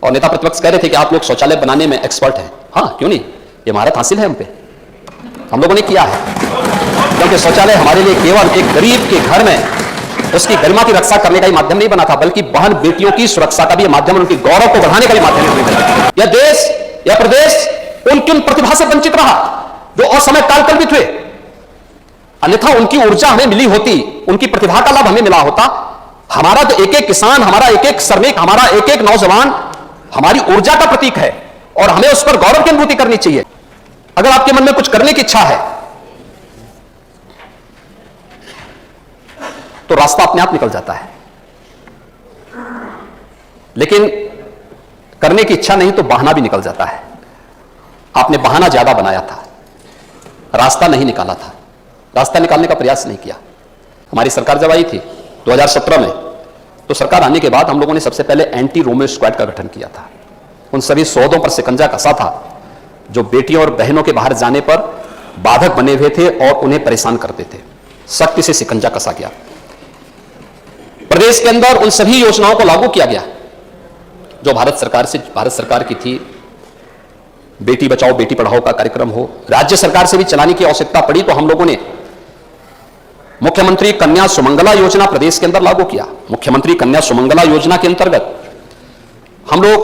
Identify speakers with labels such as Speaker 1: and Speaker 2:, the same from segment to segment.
Speaker 1: और नेता प्रतिपक्ष कह रहे थे कि आप लोग शौचालय बनाने में एक्सपर्ट हैं। हाँ, क्यों नहीं, ये महारत हासिल है हम पे, हम लोगों ने किया है। क्योंकि शौचालय हमारे लिए केवल एक गरीब के घर में उसकी गरिमा की रक्षा करने का ही माध्यम नहीं बना था, बल्कि बहन बेटियों की सुरक्षा का भी माध्यम, उनके गौरव को बढ़ाने का भी माध्यम नहीं बना। यह देश, यह प्रदेश उनकी उन प्रतिभा से वंचित रहा जो असमय कालकल्पित हुए। अन्यथा उनकी ऊर्जा हमें मिली होती, उनकी प्रतिभा का लाभ हमें मिला होता। हमारा तो एक एक किसान, हमारा एक एक श्रमिक, हमारा एक एक नौजवान हमारी ऊर्जा का प्रतीक है और हमें उस पर गौरव की अनुभूति करनी चाहिए। अगर आपके मन में कुछ करने की इच्छा है तो रास्ता अपने आप निकल जाता है, लेकिन करने की इच्छा नहीं तो बहाना भी निकल जाता है। आपने बहाना ज्यादा बनाया था, रास्ता नहीं निकाला था, रास्ता निकालने का प्रयास नहीं किया। हमारी सरकार जब आई थी 2017 में, तो सरकार आने के बाद हम लोगों ने सबसे पहले एंटी रोमियो स्क्वाड का गठन किया था। उन सभी सौदों पर शिकंजा कसा था जो बेटियों और बहनों के बाहर जाने पर बाधक बने हुए थे और उन्हें परेशान करते थे। सख्ती से शिकंजा कसा गया। प्रदेश के अंदर उन सभी योजनाओं को लागू किया गया जो भारत सरकार की थी। बेटी बचाओ बेटी पढ़ाओ का कार्यक्रम हो, राज्य सरकार से भी चलाने की आवश्यकता पड़ी तो हम लोगों ने मुख्यमंत्री कन्या सुमंगला योजना प्रदेश के अंदर लागू किया। मुख्यमंत्री कन्या सुमंगला योजना के अंतर्गत हम लोग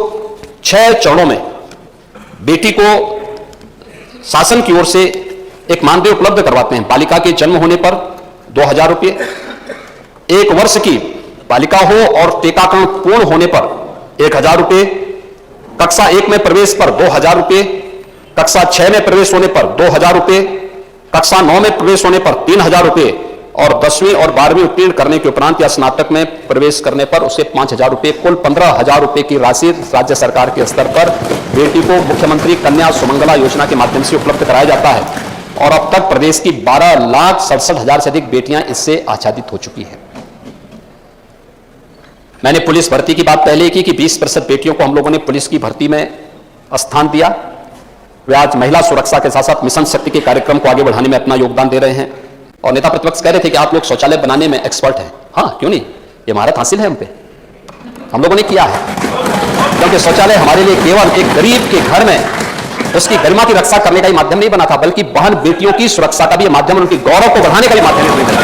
Speaker 1: 6 चरणों में बेटी को शासन की ओर से एक मानदेय उपलब्ध करवाते हैं। बालिका के जन्म होने पर 2000 रुपये, 1 वर्ष की बालिका हो और टीकाकरण पूर्ण होने पर 1000 रुपये, कक्षा 1 में प्रवेश पर 2000 रुपये, कक्षा 6 में प्रवेश होने पर 2000 रुपये, कक्षा 9 में प्रवेश होने पर 3000 रुपये और 10वीं और 12वीं उत्तीर्ण करने के उपरांत या स्नातक में प्रवेश करने पर उसे 5000 रुपये, कुल 15000 रुपये की राशि राज्य सरकार के स्तर पर बेटी को मुख्यमंत्री कन्या सुमंगला योजना के माध्यम से उपलब्ध कराया जाता है। और अब तक प्रदेश की 12,67,000 से अधिक बेटियां इससे आच्छादित हो चुकी हैं। मैंने पुलिस भर्ती की बात पहले की कि 20% बेटियों को हम लोगों ने पुलिस की भर्ती में स्थान दिया। वे आज महिला सुरक्षा के साथ साथ मिशन शक्ति के कार्यक्रम को आगे बढ़ाने में अपना योगदान दे रहे हैं। और नेता प्रतिपक्ष कह रहे थे कि आप लोग शौचालय बनाने में एक्सपर्ट हैं। हाँ, क्यों नहीं, ये महारत हासिल है हम पे, हम लोगों ने किया है। क्योंकि शौचालय हमारे लिए केवल एक गरीब के घर में उसकी गरिमा की रक्षा करने का ही माध्यम नहीं बना था, बल्कि बहन बेटियों की सुरक्षा का भी माध्यम, उनके गौरव को बढ़ाने का भी माध्यम नहीं बना।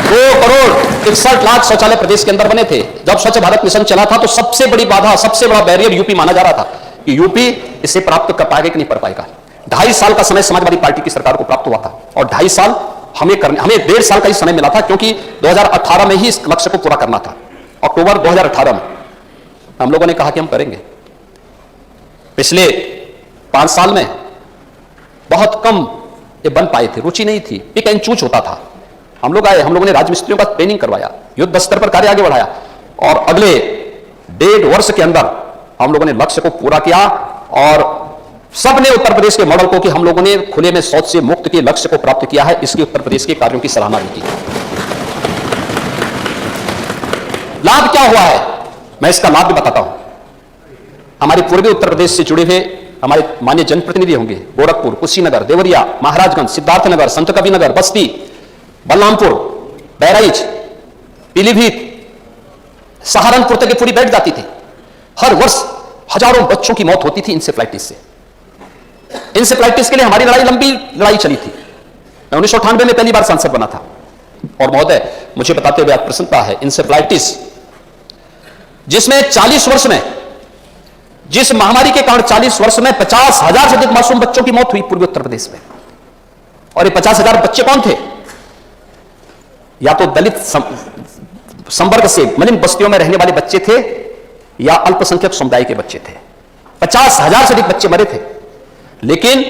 Speaker 1: 2,61,00,000 शौचालय प्रदेश के अंदर बने थे। जब स्वच्छ भारत मिशन चला था तो सबसे बड़ी बाधा, सबसे बड़ा बैरियर यूपी माना जा रहा था कि यूपी इसे प्राप्त कर पाएगा कि नहीं कर पाएगा। 2.5 साल का समय समाजवादी पार्टी की सरकार को प्राप्त हुआ था और 2.5 साल हमें 1.5 साल का ही समय मिला था, क्योंकि 2018 में ही इस लक्ष्य को पूरा करना था। अक्टूबर 2018 में हम लोगों ने कहा कि हम करेंगे। पिछले 5 साल में बहुत कम ये बन पाए थे, रुचि नहीं थी, पिक एंड चूज होता था। हम लोग आए, हम लोगों ने राजमिस्त्रियों का ट्रेनिंग करवाया, युद्ध स्तर पर कार्य आगे बढ़ाया और अगले 1.5 वर्ष के अंदर हम लोगों ने लक्ष्य को पूरा किया। और सबने उत्तर प्रदेश के मॉडल को कि हम लोगों ने खुले में शौच से मुक्त के लक्ष्य को प्राप्त किया है, इसकी उत्तर प्रदेश के कार्यों की सराहना भी की। लाभ क्या हुआ है, मैं इसका लाभ भी बताता हूं। हमारे पूर्वी उत्तर प्रदेश से जुड़े हुए हमारे मान्य जनप्रतिनिधि होंगे, गोरखपुर, कुशीनगर, देवरिया, महाराजगंज, सिद्धार्थनगर, संत कबीरनगर, बस्ती, बलरामपुर, बहराइच, पीलीभीत, सहारनपुर तक पूरी बैठ जाती थी। हर वर्ष हजारों बच्चों की मौत होती थी इंसेफ्लाइटिस से। इंसेफ्लाइटिस के लिए हमारी लंबी लड़ाई चली थी। मैं 1998 में पहली बार सांसद बना था और महोदय मुझे बताते हुए आज प्रसन्नता है, इंसेफ्लाइटिस जिसमें 40 वर्ष में, जिस महामारी के कारण 40 वर्ष में 50,000 से अधिक मासूम बच्चों की मौत हुई पूर्वी उत्तर प्रदेश में। और ये 50,000 बच्चे कौन थे? या तो दलित संवर्ग से मलिन बस्तियों में रहने वाले बच्चे थे या अल्पसंख्यक समुदाय के बच्चे थे। 50,000 से अधिक बच्चे मरे थे, लेकिन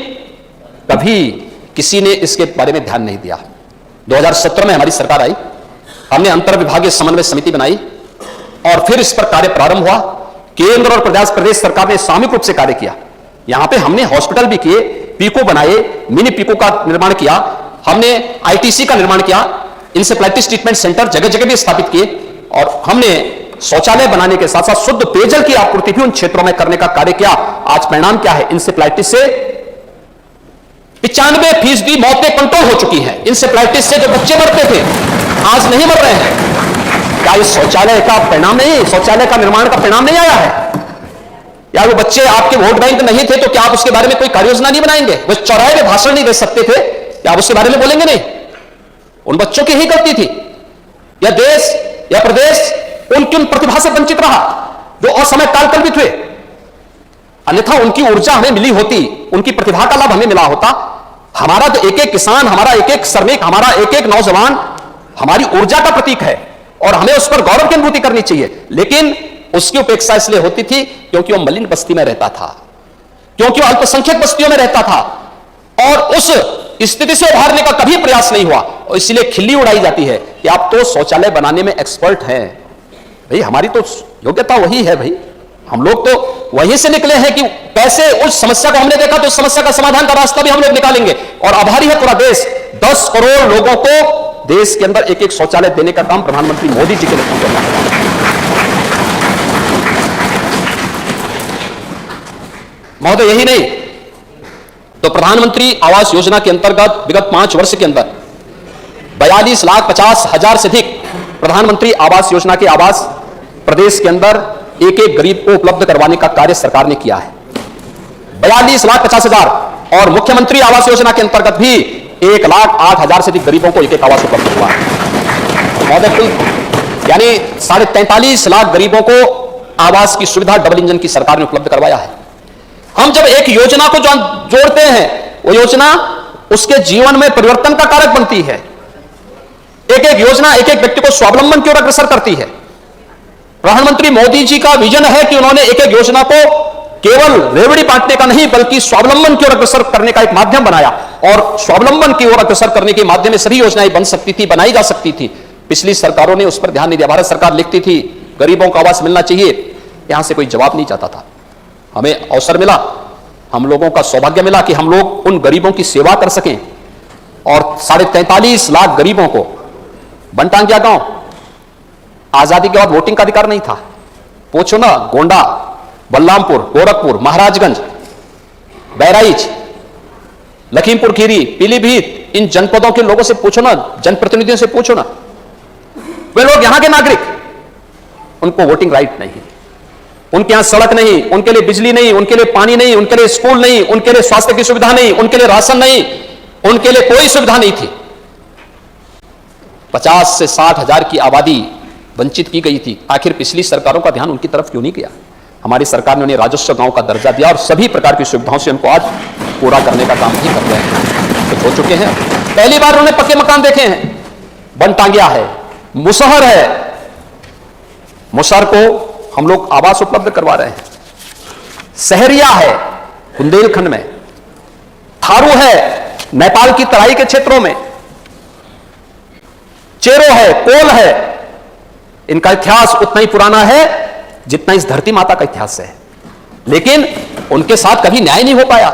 Speaker 1: कभी किसी ने इसके बारे में ध्यान नहीं दिया। 2017 में हमारी सरकार आई, हमने अंतर विभागीय समन्वय समिति बनाई और फिर इस पर कार्य प्रारंभ हुआ। केंद्र और प्रदेश सरकार ने सामूहिक रूप से कार्य किया। यहां पे हमने हॉस्पिटल भी किए, पीको बनाए, मिनी पीको का निर्माण किया, हमने आईटीसी का निर्माण किया, इंसेफ्लाइटिस ट्रीटमेंट सेंटर जगह जगह भी स्थापित किए और हमने शौचालय बनाने के साथ साथ शुद्ध पेयजल की आपूर्ति भी उन क्षेत्रों में करने का कार्य किया। आज परिणाम क्या है? इंसेफ्लाइटिस से 95% मौतें कंट्रोल हो चुकी हैं। इंसेफ्लाइटिस से जो बच्चे मरते थे आज नहीं मर रहे हैं। क्या इस शौचालय का परिणाम नहीं, शौचालय का निर्माण का परिणाम नहीं आया है? या वो बच्चे आपके वोट बैंक नहीं थे तो क्या आप उसके बारे में कोई कार्य योजना नहीं बनाएंगे? वो चौराहे में भाषण नहीं दे सकते थे, क्या आप उसके बारे में बोलेंगे नहीं? उन बच्चों की ही गलती थी, या देश या प्रदेश उनकी उन प्रतिभा से वंचित रहा जो असमय कालकल्पित हुए? अन्यथा उनकी ऊर्जा हमें मिली होती, उनकी प्रतिभा का लाभ हमें मिला होता। हमारा तो एक एक किसान, हमारा एक एक श्रमिक, हमारा एक एक नौजवान हमारी ऊर्जा का प्रतीक है और हमें उस पर गौरव की अनुभूति करनी चाहिए। लेकिन उसकी उपेक्षा इसलिए होती थी क्योंकि वो मलिन बस्ती में रहता था, क्योंकि वो अल्पसंख्यक बस्तियों में रहता था और उस स्थिति से उभारने का कभी प्रयास नहीं हुआ, और इसलिए खिल्ली उड़ाई जाती है कि आप तो शौचालय बनाने में एक्सपर्ट हैं। भाई हमारी तो योग्यता वही है, भाई हम लोग तो वहीं से निकले हैं कि कैसे उस समस्या को हमने देखा तो उस समस्या का समाधान का रास्ता भी हम लोग निकालेंगे। और आभारी है पूरा देश, 10 करोड़ लोगों को देश के अंदर एक एक शौचालय देने का काम प्रधानमंत्री मोदी जी के नेतृत्व में है। महोदय यही नहीं तो प्रधानमंत्री आवास योजना के अंतर्गत विगत 5 वर्ष के अंदर 42,50,000 से अधिक प्रधानमंत्री आवास योजना के आवास प्रदेश के अंदर एक एक गरीब को उपलब्ध करवाने का कार्य सरकार ने किया है। 42,50,000 और मुख्यमंत्री आवास योजना के अंतर्गत भी 1,08,000 से अधिक गरीबों को एक एक आवास उपलब्ध हुआ है। महोदय कुल यानी 43.5 लाख गरीबों को आवास की सुविधा डबल इंजन की सरकार ने उपलब्ध करवाया है। हम जब एक योजना को जोड़ते हैं वो योजना उसके जीवन में परिवर्तन का कारक बनती है। एक एक योजना एक एक व्यक्ति को स्वावलंबन की ओर अग्रसर करती है। प्रधानमंत्री मोदी जी का विजन है कि उन्होंने एक एक योजना को केवल रेवड़ी बांटने का नहीं बल्कि स्वावलंबन की ओर अग्रसर करने का एक माध्यम बनाया, और स्वावलंबन की ओर अग्रसर करने के माध्यम में सभी योजनाएं बन सकती थी, बनाई जा सकती थी। पिछली सरकारों ने उस पर ध्यान नहीं दिया। भारत सरकार लिखती थी गरीबों को आवास मिलना चाहिए, यहां से कोई जवाब नहीं जाता था। हमें अवसर मिला, हम लोगों का सौभाग्य मिला कि हम लोग उन गरीबों की सेवा कर सकें, और 43.5 लाख गरीबों को बनटांगिया गांव आजादी के बाद वोटिंग का अधिकार नहीं था। पूछो ना गोंडा, बलरामपुर, गोरखपुर, महाराजगंज, बहराइच, लखीमपुर खीरी, पीलीभीत, इन जनपदों के लोगों से पूछो ना, जनप्रतिनिधियों से पूछो ना, वे लोग यहां के नागरिक, उनको वोटिंग राइट नहीं, उनके यहां सड़क नहीं, उनके लिए बिजली नहीं, उनके लिए पानी नहीं, उनके लिए स्कूल नहीं, उनके लिए स्वास्थ्य की सुविधा नहीं, उनके लिए राशन नहीं, उनके लिए कोई सुविधा नहीं थी। 50 से 60 हजार की आबादी वंचित की गई थी। आखिर पिछली सरकारों का ध्यान उनकी तरफ क्यों नहीं गया? हमारी सरकार ने उन्हें राजस्व गांव का दर्जा दिया और सभी प्रकार की सुविधाओं से उनको आज पूरा करने का काम भी कर रहे हैं। तो हो चुके हैं। पहली बार उन्होंने पक्के मकान देखे हैं। बनटांगिया है, मुसहर है, मुसहर को हम लोग आवास उपलब्ध करवा रहे हैं। सहरिया है बुंदेलखंड में, थारू है नेपाल की तराई के क्षेत्रों में, चेरो है, कोल है। इनका इतिहास उतना ही पुराना है जितना इस धरती माता का इतिहास है, लेकिन उनके साथ कभी न्याय नहीं हो पाया,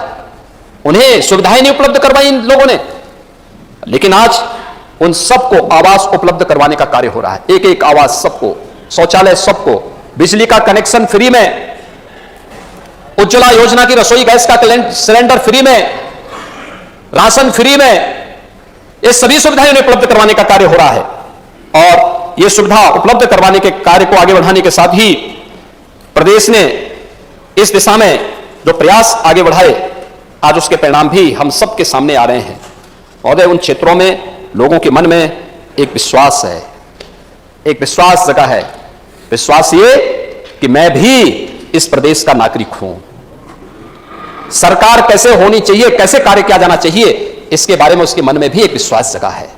Speaker 1: उन्हें सुविधाएं नहीं उपलब्ध करवाई इन लोगों ने। लेकिन आज उन सबको आवास उपलब्ध करवाने का कार्य हो रहा है। एक एक आवास सबको, शौचालय सबको, बिजली का कनेक्शन फ्री में, उज्ज्वला योजना की रसोई गैस का सिलेंडर फ्री में, राशन फ्री में, ये सभी सुविधाएं उन्हें उपलब्ध करवाने का कार्य हो रहा है। और ये सुविधा उपलब्ध करवाने के कार्य को आगे बढ़ाने के साथ ही प्रदेश ने इस दिशा में जो प्रयास आगे बढ़ाए, आज उसके परिणाम भी हम सबके सामने आ रहे हैं। महोदय, उन क्षेत्रों में लोगों के मन में एक विश्वास है, एक विश्वास जगा है। विश्वास ये कि मैं भी इस प्रदेश का नागरिक हूं। सरकार कैसे होनी चाहिए, कैसे कार्य किया जाना चाहिए, इसके बारे में उसके मन में भी एक विश्वास जगा है।